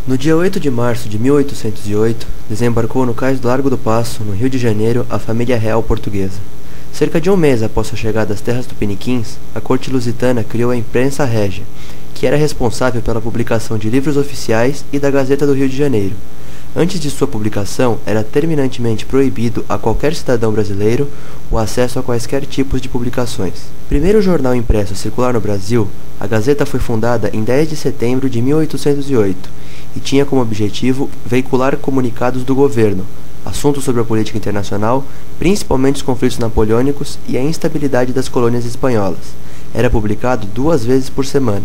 No dia 8 de março de 1808, desembarcou no cais do Largo do Paço, no Rio de Janeiro, a família real portuguesa. Cerca de um mês após sua chegada às terras tupiniquins, a corte lusitana criou a Imprensa Régia, que era responsável pela publicação de livros oficiais e da Gazeta do Rio de Janeiro. Antes de sua publicação, era terminantemente proibido a qualquer cidadão brasileiro o acesso a quaisquer tipos de publicações. Primeiro jornal impresso a circular no Brasil, a Gazeta foi fundada em 10 de setembro de 1808 e tinha como objetivo veicular comunicados do governo, assuntos sobre a política internacional, principalmente os conflitos napoleônicos e a instabilidade das colônias espanholas. Era publicado 2 vezes por semana.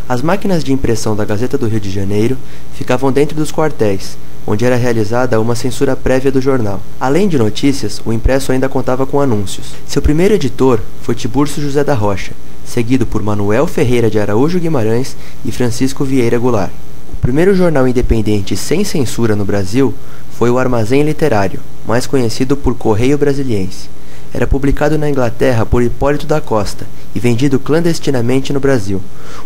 As máquinas de impressão da Gazeta do Rio de Janeiro ficavam dentro dos quartéis, onde era realizada uma censura prévia do jornal. Além de notícias, o impresso ainda contava com anúncios. Seu primeiro editor foi Tiburcio José da Rocha, seguido por Manuel Ferreira de Araújo Guimarães e Francisco Vieira Goulart. O primeiro jornal independente sem censura no Brasil foi o Armazém Literário, mais conhecido por Correio Brasiliense. Era publicado na Inglaterra por Hipólito da Costa e vendido clandestinamente no Brasil.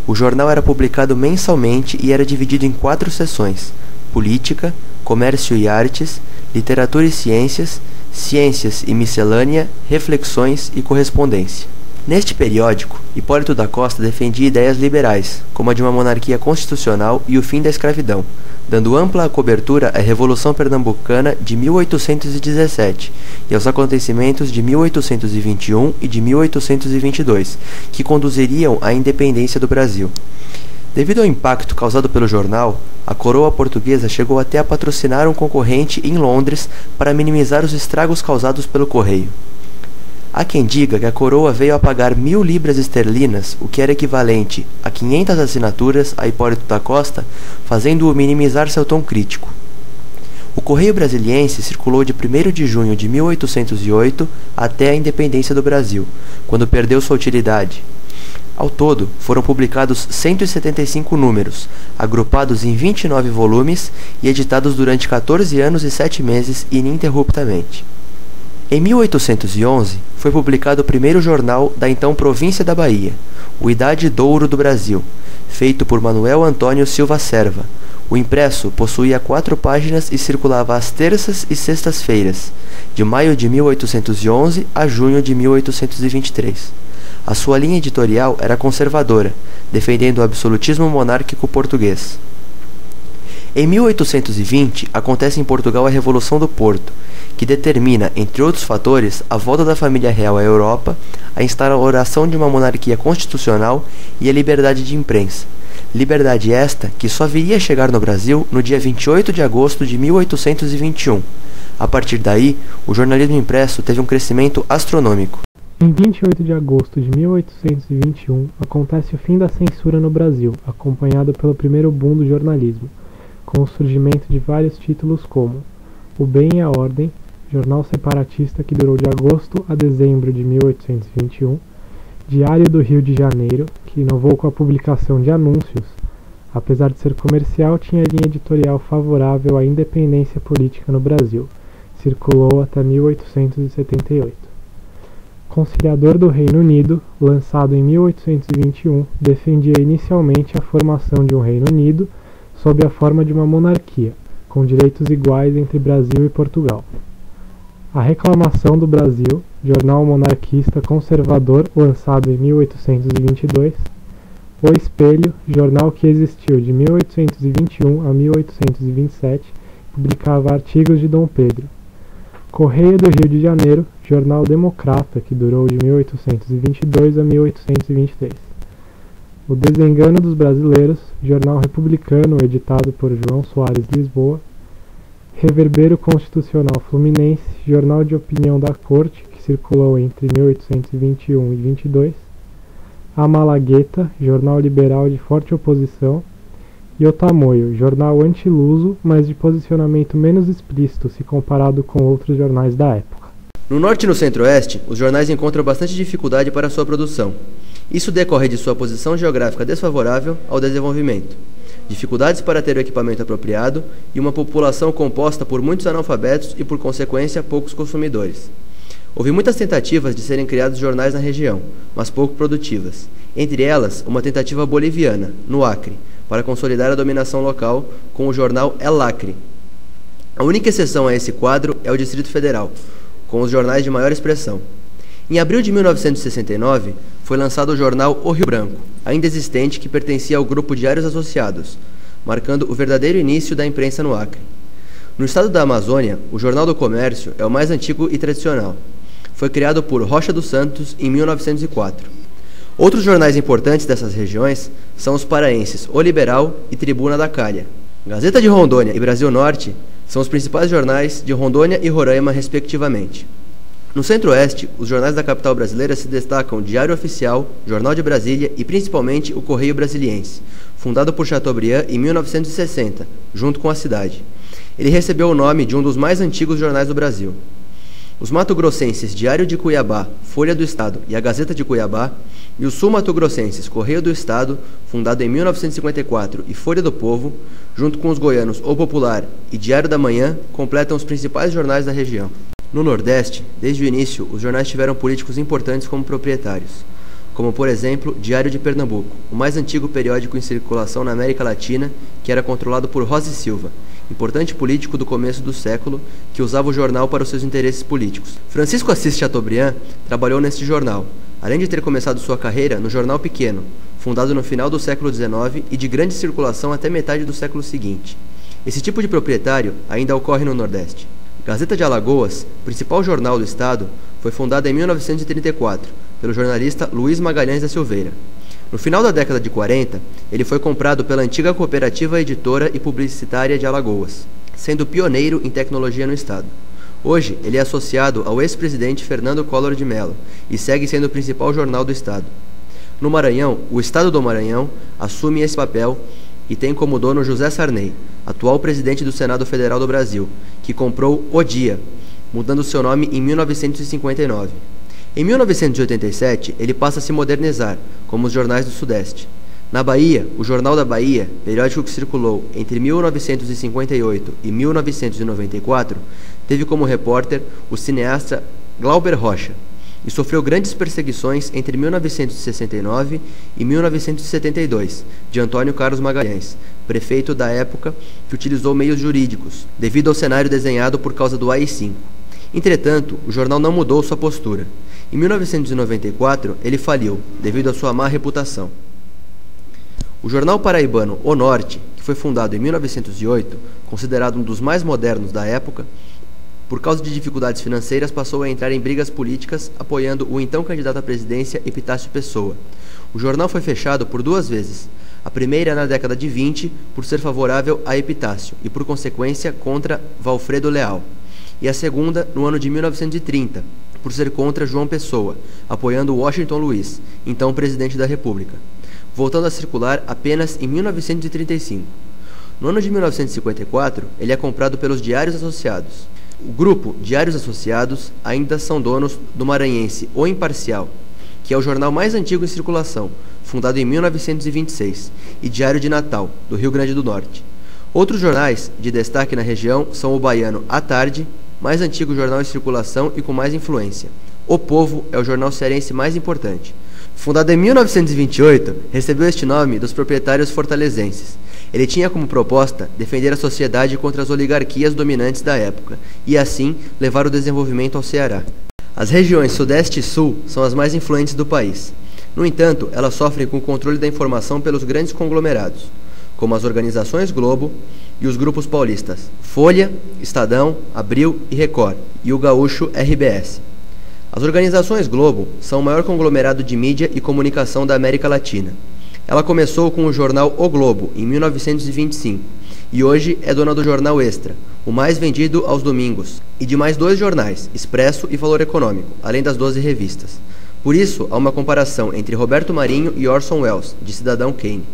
O jornal era publicado mensalmente e era dividido em 4 seções: Política, Comércio e Artes, Literatura e Ciências, Ciências e Miscelânea, Reflexões e Correspondência. Neste periódico, Hipólito da Costa defendia ideias liberais, como a de uma monarquia constitucional e o fim da escravidão, dando ampla cobertura à Revolução Pernambucana de 1817 e aos acontecimentos de 1821 e de 1822, que conduziriam à independência do Brasil. Devido ao impacto causado pelo jornal, a coroa portuguesa chegou até a patrocinar um concorrente em Londres para minimizar os estragos causados pelo correio. Há quem diga que a coroa veio a pagar 1.000 libras esterlinas, o que era equivalente a 500 assinaturas a Hipólito da Costa, fazendo-o minimizar seu tom crítico. O Correio Brasiliense circulou de 1º de junho de 1808 até a independência do Brasil, quando perdeu sua utilidade. Ao todo, foram publicados 175 números, agrupados em 29 volumes e editados durante 14 anos e 7 meses ininterruptamente. Em 1811, foi publicado o primeiro jornal da então província da Bahia, o Idade Douro do Brasil, feito por Manuel Antônio Silva Serva. O impresso possuía 4 páginas e circulava às terças e sextas-feiras, de maio de 1811 a junho de 1823. A sua linha editorial era conservadora, defendendo o absolutismo monárquico português. Em 1820, acontece em Portugal a Revolução do Porto, que determina, entre outros fatores, a volta da família real à Europa, a instauração de uma monarquia constitucional e a liberdade de imprensa. Liberdade esta que só viria a chegar no Brasil no dia 28 de agosto de 1821. A partir daí, o jornalismo impresso teve um crescimento astronômico. Em 28 de agosto de 1821, acontece o fim da censura no Brasil, acompanhado pelo primeiro boom do jornalismo, com o surgimento de vários títulos como O Bem e a Ordem, jornal separatista que durou de agosto a dezembro de 1821, Diário do Rio de Janeiro, que inovou com a publicação de anúncios. Apesar de ser comercial, tinha linha editorial favorável à independência política no Brasil. Circulou até 1878. Conciliador do Reino Unido, lançado em 1821, defendia inicialmente a formação de um Reino Unido sob a forma de uma monarquia, com direitos iguais entre Brasil e Portugal. A Reclamação do Brasil, jornal monarquista conservador lançado em 1822. O Espelho, jornal que existiu de 1821 a 1827, publicava artigos de Dom Pedro. Correio do Rio de Janeiro, jornal democrata que durou de 1822 a 1823. O Desengano dos Brasileiros, jornal republicano editado por João Soares Lisboa. Reverbero Constitucional Fluminense, jornal de opinião da Corte, que circulou entre 1821 e 22. A Malagueta, jornal liberal de forte oposição. E o Tamoio, jornal anti-luso, mas de posicionamento menos explícito se comparado com outros jornais da época. No norte e no centro-oeste, os jornais encontram bastante dificuldade para sua produção. Isso decorre de sua posição geográfica desfavorável ao desenvolvimento, dificuldades para ter o equipamento apropriado e uma população composta por muitos analfabetos e, por consequência, poucos consumidores. Houve muitas tentativas de serem criados jornais na região, mas pouco produtivas. Entre elas, uma tentativa boliviana, no Acre, para consolidar a dominação local com o jornal El Lacre. A única exceção a esse quadro é o Distrito Federal, com os jornais de maior expressão. Em abril de 1969, foi lançado o jornal O Rio Branco, ainda existente, que pertencia ao grupo Diários Associados, marcando o verdadeiro início da imprensa no Acre. No estado da Amazônia, o Jornal do Comércio é o mais antigo e tradicional. Foi criado por Rocha dos Santos em 1904. Outros jornais importantes dessas regiões são os paraenses O Liberal e Tribuna da Calha. Gazeta de Rondônia e Brasil Norte são os principais jornais de Rondônia e Roraima, respectivamente. No Centro-Oeste, os jornais da capital brasileira se destacam Diário Oficial, Jornal de Brasília e principalmente o Correio Brasiliense, fundado por Chateaubriand em 1960, junto com a cidade. Ele recebeu o nome de um dos mais antigos jornais do Brasil. Os mato-grossenses Diário de Cuiabá, Folha do Estado e a Gazeta de Cuiabá, e os sul-mato-grossenses Correio do Estado, fundado em 1954, e Folha do Povo, junto com os goianos O Popular e Diário da Manhã, completam os principais jornais da região. No Nordeste, desde o início, os jornais tiveram políticos importantes como proprietários, como, por exemplo, Diário de Pernambuco, o mais antigo periódico em circulação na América Latina, que era controlado por Rosa e Silva, importante político do começo do século, que usava o jornal para os seus interesses políticos. Francisco Assis Chateaubriand trabalhou neste jornal, além de ter começado sua carreira no Jornal Pequeno, fundado no final do século XIX e de grande circulação até metade do século seguinte. Esse tipo de proprietário ainda ocorre no Nordeste. Gazeta de Alagoas, principal jornal do estado, foi fundada em 1934, pelo jornalista Luiz Magalhães da Silveira. No final da década de 40, ele foi comprado pela antiga Cooperativa Editora e Publicitária de Alagoas, sendo pioneiro em tecnologia no estado. Hoje, ele é associado ao ex-presidente Fernando Collor de Mello e segue sendo o principal jornal do estado. No Maranhão, o Estado do Maranhão assume esse papel e tem como dono José Sarney, atual presidente do Senado Federal do Brasil, que comprou O Dia, mudando seu nome em 1959. Em 1987, ele passa a se modernizar, como os jornais do Sudeste. Na Bahia, o Jornal da Bahia, periódico que circulou entre 1958 e 1994, teve como repórter o cineasta Glauber Rocha e sofreu grandes perseguições entre 1969 e 1972, de Antônio Carlos Magalhães, prefeito da época, que utilizou meios jurídicos, devido ao cenário desenhado por causa do AI-5. Entretanto, o jornal não mudou sua postura. Em 1994, ele faliu, devido à sua má reputação. O jornal paraibano O Norte, que foi fundado em 1908, considerado um dos mais modernos da época, por causa de dificuldades financeiras, passou a entrar em brigas políticas, apoiando o então candidato à presidência Epitácio Pessoa. O jornal foi fechado por 2 vezes. A primeira na década de 20, por ser favorável a Epitácio e, por consequência, contra Valfredo Leal. E a segunda no ano de 1930, por ser contra João Pessoa, apoiando Washington Luiz, então presidente da República, voltando a circular apenas em 1935. No ano de 1954, ele é comprado pelos Diários Associados. O grupo Diários Associados ainda são donos do maranhense O Imparcial, que é o jornal mais antigo em circulação, fundado em 1926, e Diário de Natal, do Rio Grande do Norte. Outros jornais de destaque na região são o baiano A Tarde, mais antigo jornal em circulação e com mais influência. O Povo é o jornal cearense mais importante. Fundado em 1928, recebeu este nome dos proprietários fortalezenses. Ele tinha como proposta defender a sociedade contra as oligarquias dominantes da época e, assim, levar o desenvolvimento ao Ceará. As regiões Sudeste e Sul são as mais influentes do país. No entanto, elas sofrem com o controle da informação pelos grandes conglomerados, como as organizações Globo e os grupos paulistas Folha, Estadão, Abril e Record, e o gaúcho RBS. As organizações Globo são o maior conglomerado de mídia e comunicação da América Latina. Ela começou com o jornal O Globo, em 1925, e hoje é dona do jornal Extra, o mais vendido aos domingos, e de mais 2 jornais, Expresso e Valor Econômico, além das 12 revistas. Por isso, há uma comparação entre Roberto Marinho e Orson Welles, de Cidadão Kane.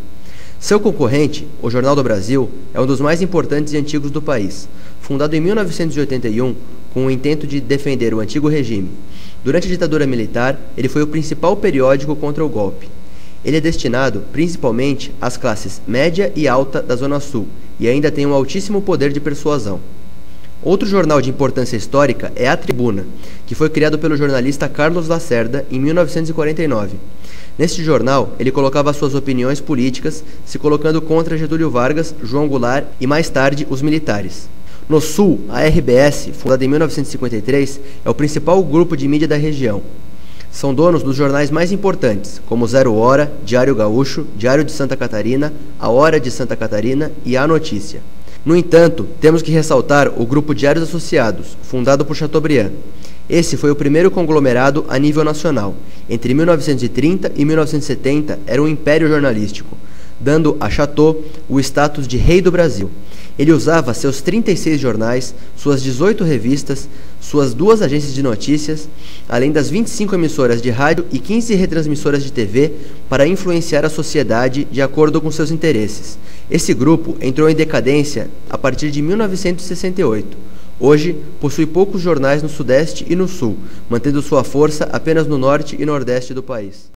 Seu concorrente, o Jornal do Brasil, é um dos mais importantes e antigos do país, fundado em 1981 com o intento de defender o antigo regime. Durante a ditadura militar, ele foi o principal periódico contra o golpe. Ele é destinado principalmente às classes média e alta da Zona Sul e ainda tem um altíssimo poder de persuasão. Outro jornal de importância histórica é A Tribuna, que foi criado pelo jornalista Carlos Lacerda em 1949. Neste jornal, ele colocava suas opiniões políticas, se colocando contra Getúlio Vargas, João Goulart e, mais tarde, os militares. No Sul, a RBS, fundada em 1953, é o principal grupo de mídia da região. São donos dos jornais mais importantes, como Zero Hora, Diário Gaúcho, Diário de Santa Catarina, A Hora de Santa Catarina e A Notícia. No entanto, temos que ressaltar o Grupo Diários Associados, fundado por Chateaubriand. Esse foi o primeiro conglomerado a nível nacional. Entre 1930 e 1970 era um império jornalístico, dando a Chateau o status de rei do Brasil. Ele usava seus 36 jornais, suas 18 revistas, suas 2 agências de notícias, além das 25 emissoras de rádio e 15 retransmissoras de TV para influenciar a sociedade de acordo com seus interesses. Esse grupo entrou em decadência a partir de 1968. Hoje, possui poucos jornais no Sudeste e no Sul, mantendo sua força apenas no Norte e Nordeste do país.